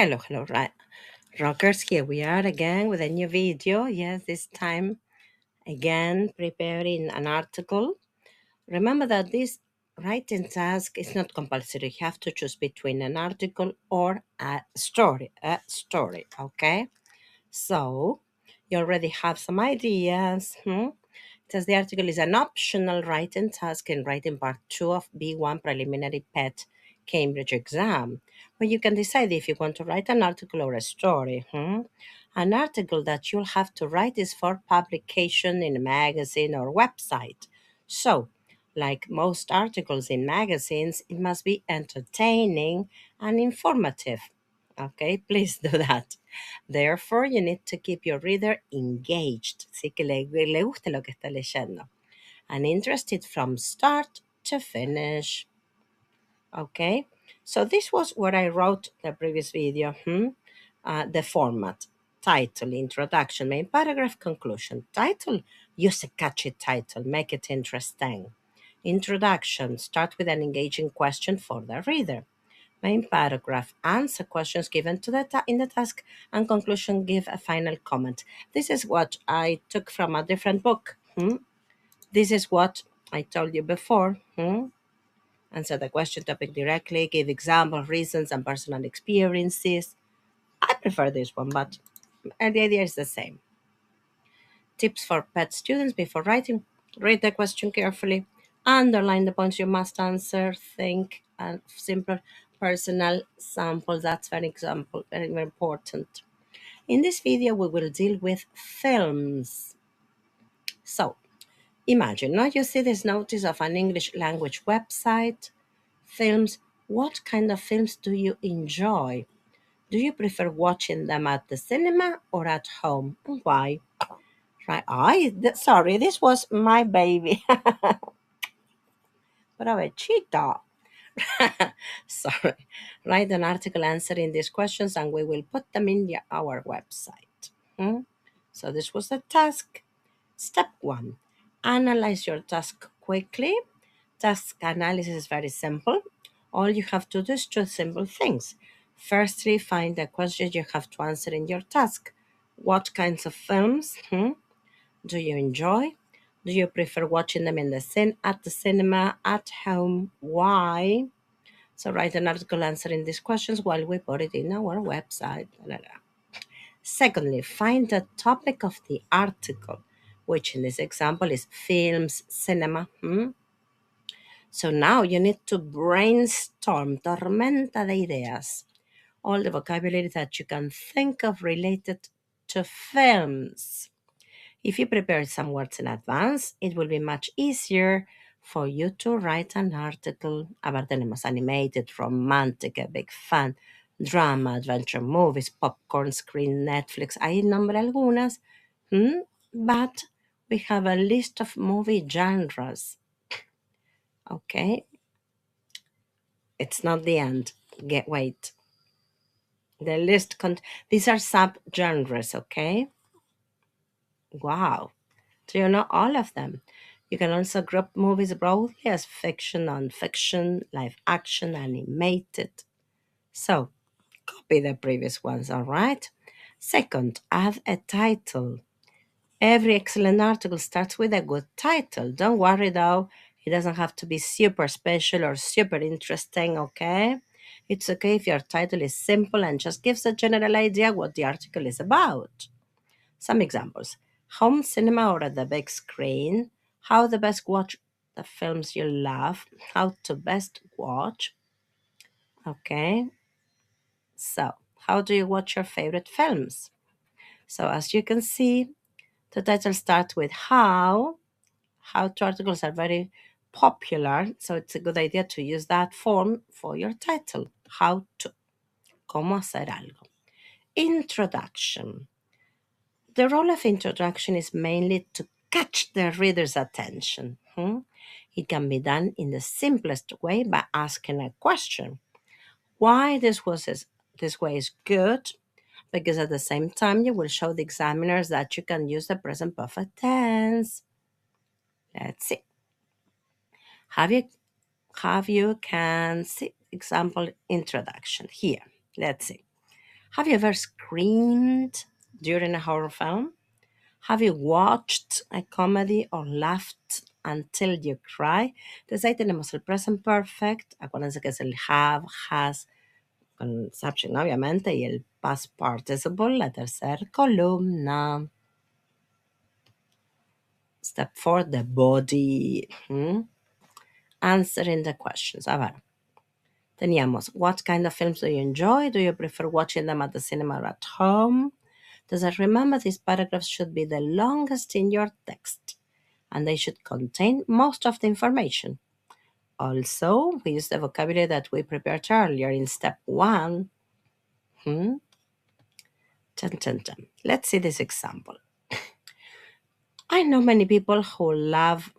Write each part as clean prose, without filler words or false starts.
Hello, right? Rockers, here we are again with a new video. Yes, this time again preparing an article. Remember that this writing task is not compulsory. You have to choose between an article or a story. Okay? So, you already have some ideas. It says the article is an optional writing task in writing part 2 of B1 preliminary PET Cambridge exam, where you can decide if you want to write an article or a story. An article that you'll have to write is for publication in a magazine or website. So, like most articles in magazines, it must be entertaining and informative. Okay, please do that. Therefore, you need to keep your reader engaged, sí, que le guste lo que está leyendo, and interested from start to finish. Okay, so this was what I wrote the previous video. The format: title, introduction, main paragraph, conclusion. Title: use a catchy title, make it interesting. Introduction: start with an engaging question for the reader. Main paragraph: answer questions given to in the task, and conclusion: give a final comment. This is what I took from a different book. This is what I told you before. Answer the question topic directly, give example, reasons, and personal experiences. I prefer this one, but the idea is the same. Tips for PET students before writing: read the question carefully, underline the points you must answer, think, and simple personal sample. That's very important. In this video, we will deal with films. So, imagine, now you see this notice of an English language website. Films. What kind of films do you enjoy? Do you prefer watching them at the cinema or at home? And why? Right. Sorry, this was my baby. Provechito. Sorry. Write an article answering these questions and we will put them in our website. So this was the task. Step 1. Analyze your task quickly. Task analysis is very simple. All you have to do is two simple things. Firstly, find the questions you have to answer in your task. What kinds of films do you enjoy? Do you prefer watching them at the cinema, at home? Why? So write an article answering these questions while we put it in our website. Secondly, find the topic of the article, which in this example is films, cinema. So now you need to brainstorm, tormenta de ideas, all the vocabulary that you can think of related to films. If you prepare some words in advance, it will be much easier for you to write an article. A ver, tenemos animated, romantic, a big fan, drama, adventure movies, popcorn screen, Netflix. Ahí nombré algunas, but we have a list of movie genres. Okay, it's not the end. Wait. The list these are sub-genres, okay? Wow. Do you know all of them? You can also group movies broadly as fiction, non-fiction, live action, animated. So, copy the previous ones, all right? Second, add a title. Every excellent article starts with a good title. Don't worry though, it doesn't have to be super special or super interesting, okay? It's okay if your title is simple and just gives a general idea what the article is about. Some examples: home cinema or at the big screen, how to best watch the films you love, how to best watch. Okay, so how do you watch your favorite films? So as you can see, the title starts with how. How-to articles are very popular, so it's a good idea to use that form for your title. How to. Cómo hacer algo. Introduction. The role of introduction is mainly to catch the reader's attention. It can be done in the simplest way by asking a question. Why this way is good? Because at the same time you will show the examiners that you can use the present perfect tense. Let's see. Have you can see example introduction here. Let's see. Have you ever screamed during a horror film? Have you watched a comedy or laughed until you cry? Entonces ahí tenemos el present perfect. Acuérdense que es el have, has, con subject, obviamente, y el past participle, la tercera columna. Step 4, the body. Answering the questions. A ver. Teníamos, what kind of films do you enjoy? Do you prefer watching them at the cinema or at home? Does it remember these paragraphs should be the longest in your text and they should contain most of the information. Also, we use the vocabulary that we prepared earlier in step 1. Dun, dun, dun. Let's see this example. I know many people who love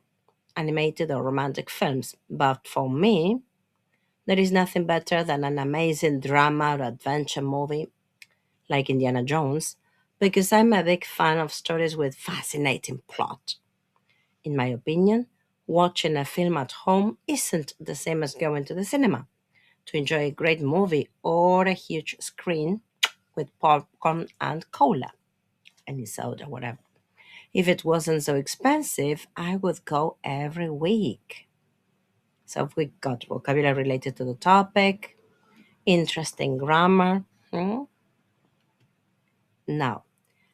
animated or romantic films, but for me, there is nothing better than an amazing drama or adventure movie like Indiana Jones, because I'm a big fan of stories with fascinating plot. In my opinion, watching a film at home isn't the same as going to the cinema to enjoy a great movie or a huge screen with popcorn and cola, any soda, whatever. If it wasn't so expensive, I would go every week. So we got vocabulary related to the topic, interesting grammar. Now,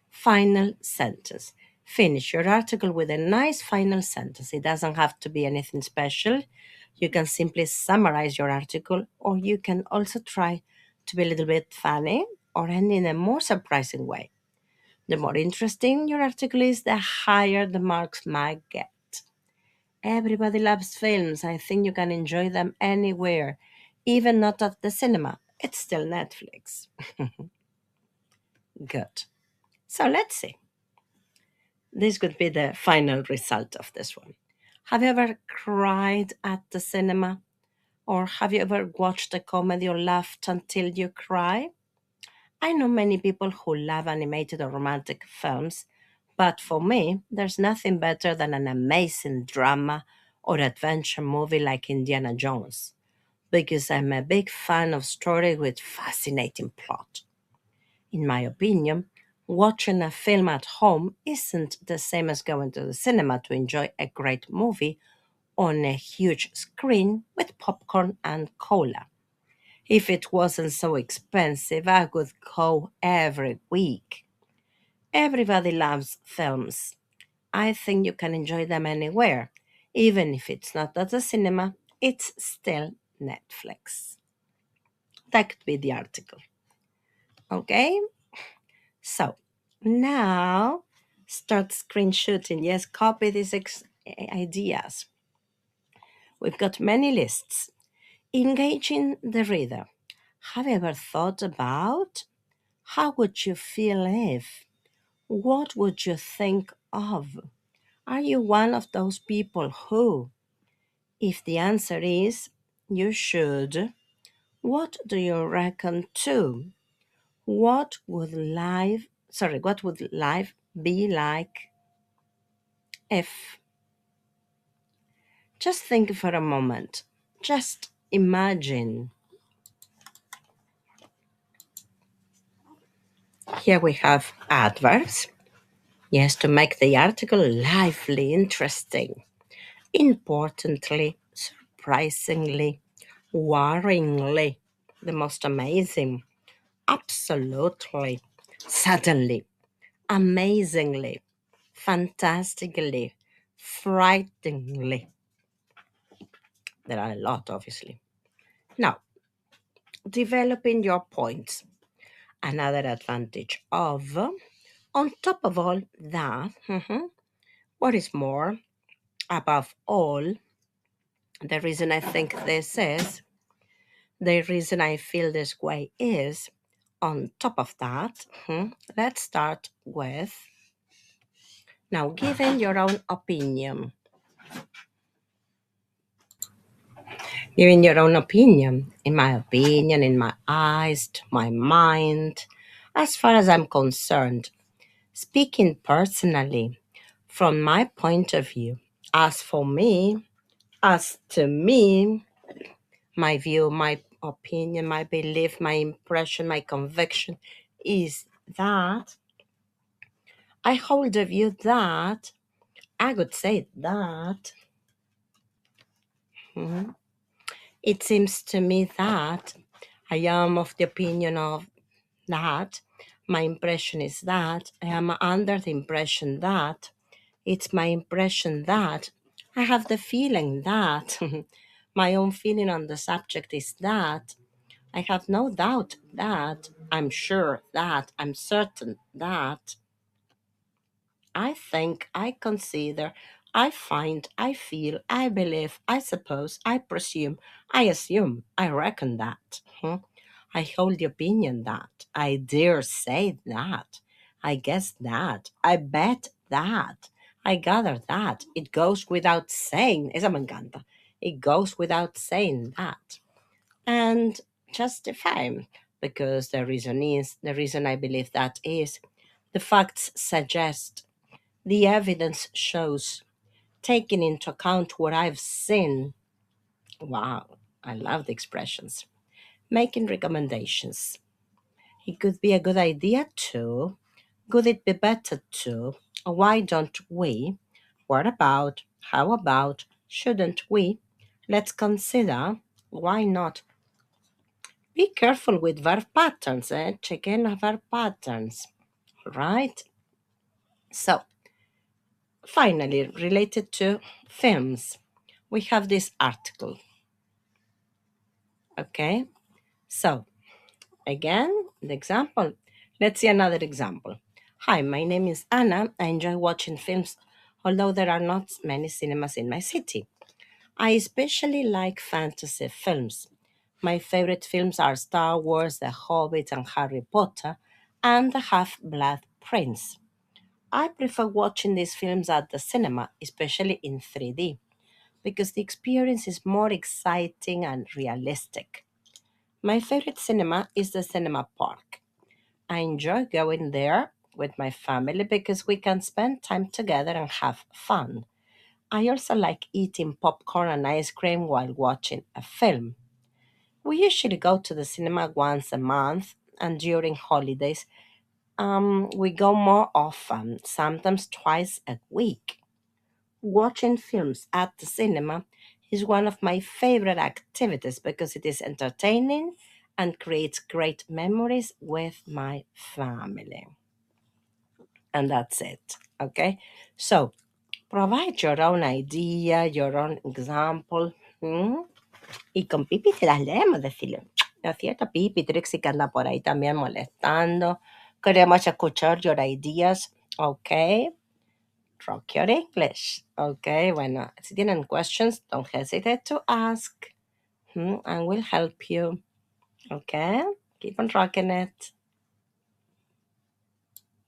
final sentence. Finish your article with a nice final sentence. It doesn't have to be anything special. You can simply summarize your article, or you can also try to be a little bit funny or end in a more surprising way. The more interesting your article is, the higher the marks might get. Everybody loves films. I think you can enjoy them anywhere, even not at the cinema. It's still Netflix. Good. So let's see. This could be the final result of this one. Have you ever cried at the cinema? Or have you ever watched a comedy or laughed until you cry? I know many people who love animated or romantic films, but for me, there's nothing better than an amazing drama or adventure movie like Indiana Jones, because I'm a big fan of stories with fascinating plot. In my opinion, watching a film at home isn't the same as going to the cinema to enjoy a great movie on a huge screen with popcorn and cola. If it wasn't so expensive, I would go every week. Everybody loves films. I think you can enjoy them anywhere. Even if it's not at the cinema, it's still Netflix. That could be the article. Okay? So now start screenshotting. Yes, copy these ideas. We've got many lists. Engaging the reader. Have you ever thought about how would you feel if? What would you think of? Are you one of those people who, if the answer is you should, what do you reckon too? What would life be like if? Just think for a moment. Just imagine. Here we have adverbs. Yes, to make the article lively, interesting. Importantly, surprisingly, worryingly, the most amazing, absolutely, suddenly, amazingly, fantastically, frighteningly. There are a lot, obviously. Now, developing your points. Another advantage of, on top of all that, what is more, above all, the reason I think this is, the reason I feel this way is, on top of that, let's start with, now giving your own opinion. Giving your own opinion. In my opinion, in my eyes, to my mind, as far as I'm concerned, speaking personally, from my point of view, as for me, as to me, my view, my opinion, my belief, my impression, my conviction is that I hold the view that I would say that mhm, it seems to me that I am of the opinion of that. My impression is that I am under the impression that it's my impression that I have the feeling that my own feeling on the subject is that I have no doubt that I'm sure that I'm certain that I think, I consider, I find, I feel, I believe, I suppose, I presume, I assume, I reckon that. I hold the opinion that. I dare say that. I guess that. I bet that. I gather that. It goes without saying. Esa me encanta. It goes without saying that. And justify. Because the reason I believe that is the facts suggest the evidence shows, taking into account what I've seen. Wow, I love the expressions. Making recommendations. It could be a good idea too. Could it be better too? Why don't we? What about? How about? Shouldn't we? Let's consider. Why not? Be careful with verb patterns, Check in verb patterns, right? So, finally, related to films, we have this article. Okay, so again, the example. Let's see another example. Hi, my name is Anna. I enjoy watching films, although there are not many cinemas in my city. I especially like fantasy films. My favorite films are Star Wars, The Hobbit, and Harry Potter, and The Half Blood Prince. I prefer watching these films at the cinema, especially in 3D, because the experience is more exciting and realistic. My favorite cinema is the cinema park. I enjoy going there with my family because we can spend time together and have fun. I also like eating popcorn and ice cream while watching a film. We usually go to the cinema once a month, and during holidays, we go more often, sometimes twice a week. Watching films at the cinema is one of my favorite activities because it is entertaining and creates great memories with my family. And that's it. Okay? So, provide your own idea, your own example. Y con Pipi te las leemos, decirle. ¿No es cierto? Pipi, Trixie que anda por ahí también molestando. Queremos escuchar your ideas. Okay? Rock your English. Okay, bueno, si tienen questions, don't hesitate to ask, and we'll help you. Okay, keep on rocking it.